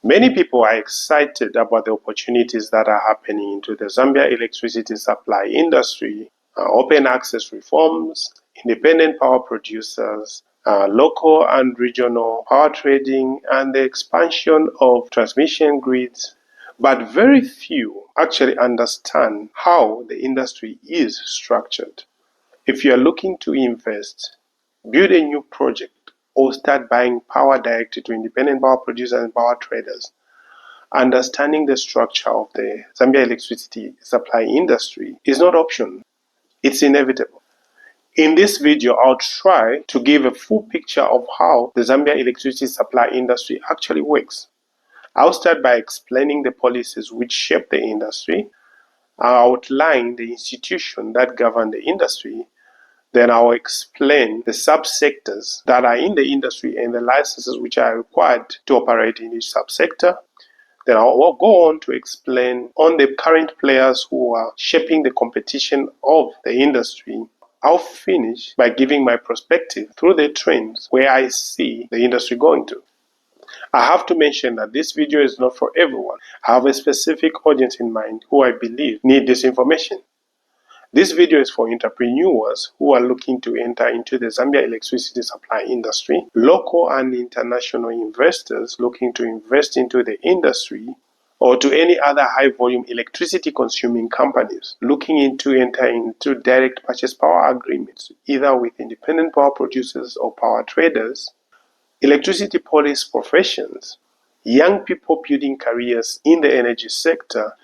Many people are excited about the opportunities that are happening into the Zambia electricity supply industry, open access reforms, independent power producers, local and regional power trading, and the expansion of transmission grids. But very few actually understand how the industry is structured. If you are looking to invest, build a new project, or start buying power directly to independent power producers and power traders, understanding the structure of the Zambia electricity supply industry is not optional. It's inevitable. In this video, I'll try to give a full picture of how the Zambia electricity supply industry actually works. I'll start by explaining the policies which shape the industry. I'll outline the institutions that govern the industry. Then I'll explain the subsectors that are in the industry and the licenses which are required to operate in each subsector. Then I'll go on to explain on the current players who are shaping the competition of the industry. I'll finish by giving my perspective through the trends where I see the industry going to. I have to mention that this video is not for everyone. I have a specific audience in mind who I believe need this information. This video is for entrepreneurs who are looking to enter into the Zambia electricity supply industry, local and international investors looking to invest into the industry, or to any other high-volume electricity consuming companies looking into entering into direct purchase power agreements, either with independent power producers or power traders, electricity policy professions, young people building careers in the energy sector,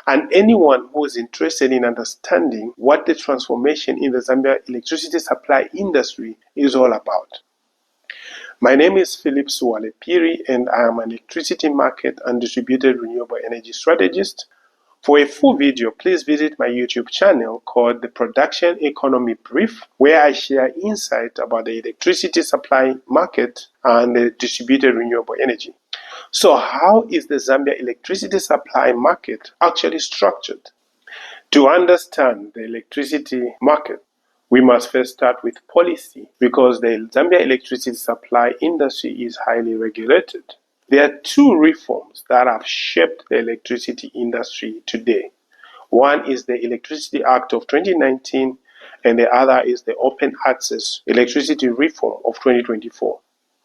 and anyone who is interested in understanding what the transformation in the Zambia electricity supply industry is all about. My name is Philip Suwale-Piri, and I am an electricity market and distributed renewable energy strategist. For a full video, please visit my YouTube channel called The Production Economy Brief, where I share insight about the electricity supply market and the distributed renewable energy. So how is the Zambia electricity supply market actually structured? To understand the electricity market, we must first start with policy, because the Zambia electricity supply industry is highly regulated. There are two reforms that have shaped the electricity industry today. One is the Electricity Act of 2019, and the other is the Open Access Electricity Reform of 2024.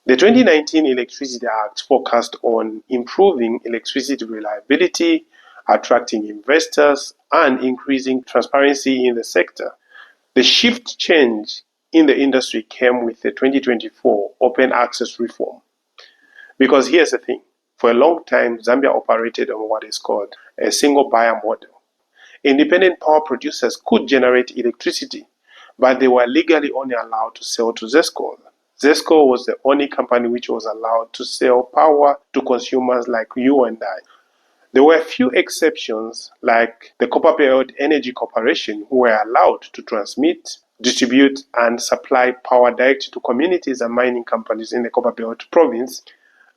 The 2019 Electricity Act focused on improving electricity reliability, attracting investors, and increasing transparency in the sector. The shift change in the industry came with the 2024 Open Access Reform. Because here's the thing, for a long time, Zambia operated on what is called a single buyer model. Independent power producers could generate electricity, but they were legally only allowed to sell to ZESCO. ZESCO was the only company which was allowed to sell power to consumers like you and I. There were a few exceptions, like the Copperbelt Energy Corporation, who were allowed to transmit, distribute, and supply power directly to communities and mining companies in the Copperbelt province,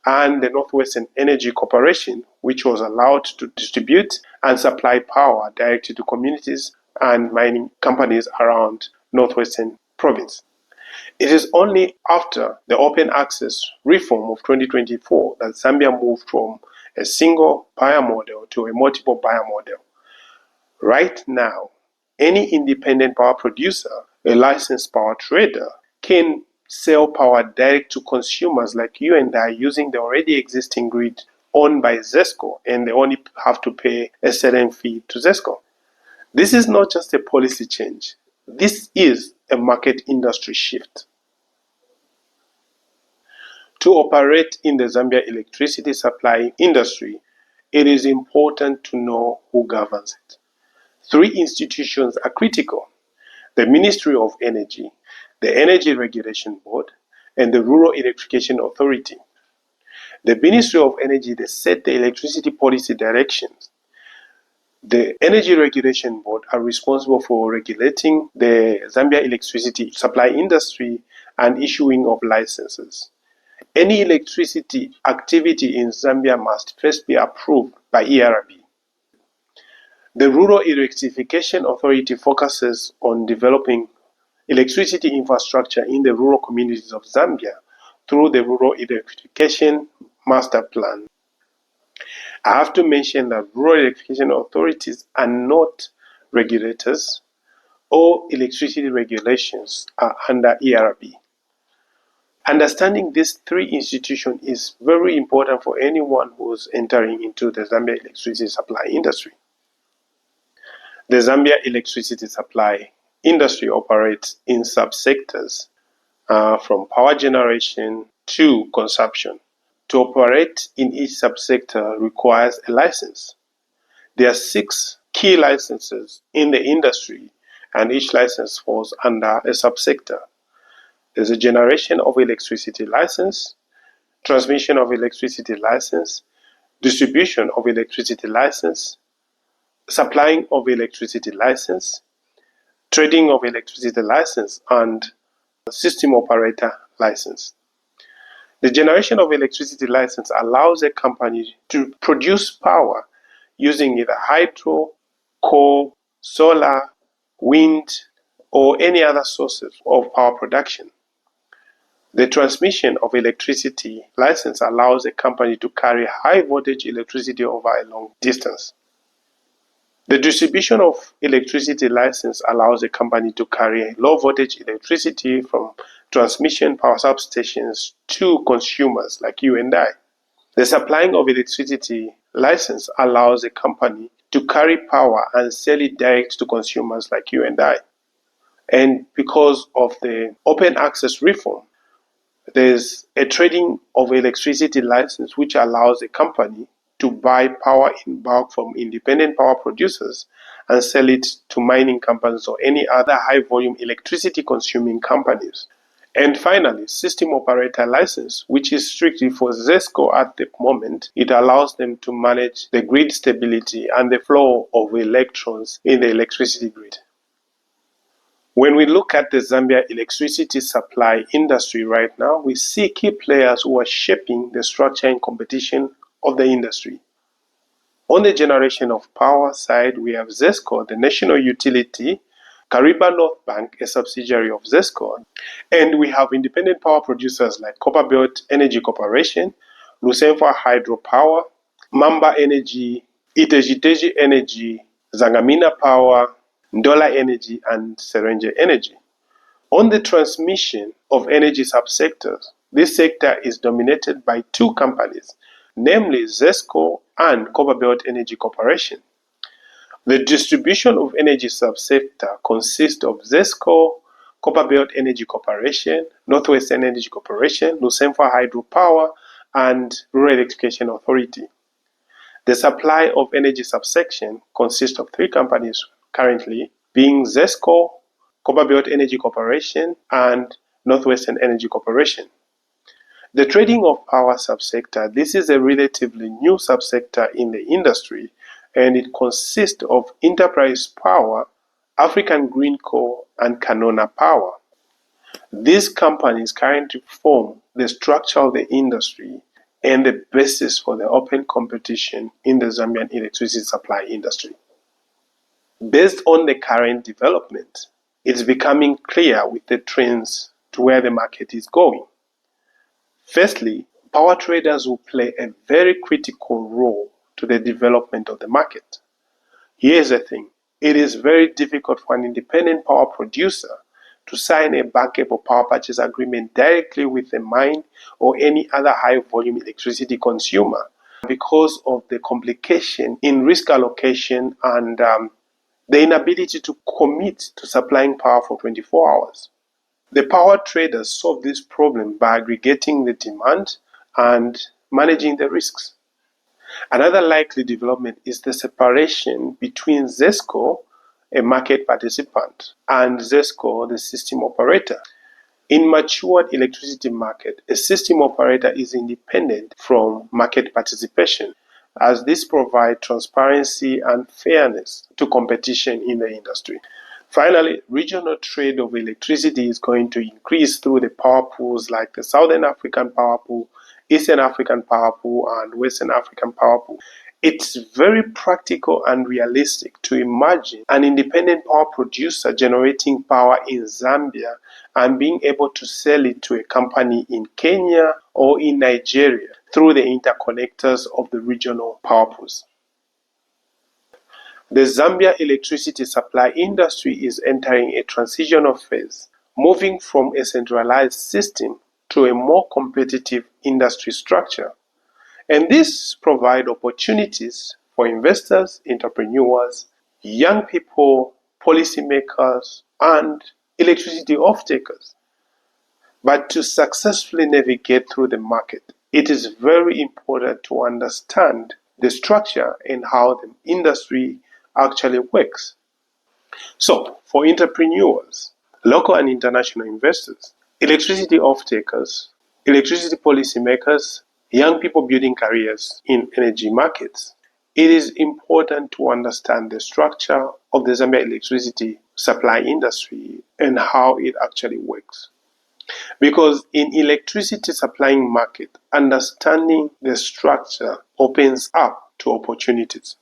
and the Northwestern Energy Corporation, which was allowed to distribute and supply power directly to communities and mining companies around Northwestern province. It is only after the Open Access Reform of 2024 that Zambia moved from a single buyer model to a multiple buyer model. Right now, any independent power producer, a licensed power trader, can sell power direct to consumers like you and I using the already existing grid owned by ZESCO, and they only have to pay a certain fee to ZESCO. This is not just a policy change. This is a market industry shift. To operate in the Zambia electricity supply industry, it is important to know who governs it. Three institutions are critical: the Ministry of Energy, the Energy Regulation Board, and the Rural Electrification Authority. The Ministry of Energy, they set the electricity policy directions. The Energy Regulation Board are responsible for regulating the Zambia electricity supply industry and issuing of licenses. Any electricity activity in Zambia must first be approved by ERB. The Rural Electrification Authority focuses on developing electricity infrastructure in the rural communities of Zambia through the Rural Electrification Master Plan. I have to mention that rural electrification authorities are not regulators. All electricity regulations are under ERB. Understanding these three institutions is very important for anyone who's entering into the Zambia electricity supply industry. The Zambia electricity supply industry operates in subsectors from power generation to consumption. To operate in each subsector requires a license. There are 6 key licenses in the industry, and each license falls under a subsector. There's a generation of electricity license, transmission of electricity license, distribution of electricity license, supplying of electricity license, trading of electricity license, and system operator license. The generation of electricity license allows a company to produce power using either hydro, coal, solar, wind, or any other sources of power production. The transmission of electricity license allows a company to carry high voltage electricity over a long distance. The distribution of electricity license allows a company to carry low voltage electricity from transmission power substations to consumers like you and I. The supplying of electricity license allows a company to carry power and sell it direct to consumers like you and I. And because of the open access reform, there's a trading of electricity license which allows a company to buy power in bulk from independent power producers and sell it to mining companies or any other high volume electricity consuming companies. And finally, system operator license, which is strictly for ZESCO at the moment. It allows them to manage the grid stability and the flow of electrons in the electricity grid. When we look at the Zambia electricity supply industry right now, we see key players who are shaping the structure and competition of the industry. On the generation of power side, we have ZESCO, the national utility, Kariba North Bank, a subsidiary of ZESCO, and we have independent power producers like Copperbelt Energy Corporation, Lusemfa Hydropower, Mamba Energy, Itejiteji Energy, Zangamina Power, Ndola Energy, and Serenge Energy. On the transmission of energy subsectors, this sector is dominated by 2 companies, namely ZESCO and Copperbelt Energy Corporation. The distribution of energy subsector consists of ZESCO, Copperbelt Energy Corporation, Northwestern Energy Corporation, Lusemfa Hydropower, and Rural Electrification Authority. The supply of energy subsection consists of 3 companies currently, being ZESCO, Copperbelt Energy Corporation, and Northwestern Energy Corporation. The trading of power subsector, this is a relatively new subsector in the industry, and it consists of Enterprise Power, African Green Co, and Canona Power. These companies currently form the structure of the industry and the basis for the open competition in the Zambian electricity supply industry. Based on the current development, it's becoming clear with the trends to where the market is going. Firstly, power traders will play a very critical role to the development of the market. Here's the thing, it is very difficult for an independent power producer to sign a bankable power purchase agreement directly with a mine or any other high volume electricity consumer because of the complication in risk allocation and the inability to commit to supplying power for 24 hours. The power traders solve this problem by aggregating the demand and managing the risks. Another likely development is the separation between ZESCO, a market participant, and ZESCO, the system operator. In matured electricity market, a system operator is independent from market participation, as this provides transparency and fairness to competition in the industry. Finally, regional trade of electricity is going to increase through the power pools like the Southern African Power Pool Eastern African power pool and Western African power pool. It's very practical and realistic to imagine an independent power producer generating power in Zambia and being able to sell it to a company in Kenya or in Nigeria through the interconnectors of the regional power pools. The Zambia electricity supply industry is entering a transitional phase, moving from a centralized system to a more competitive industry structure. And this provides opportunities for investors, entrepreneurs, young people, policymakers, and electricity off-takers. But to successfully navigate through the market, it is very important to understand the structure and how the industry actually works. So, for entrepreneurs, local and international investors, electricity off-takers, electricity policymakers, young people building careers in energy markets, it is important to understand the structure of the Zambia electricity supply industry and how it actually works. Because in electricity supplying market, understanding the structure opens up to opportunities.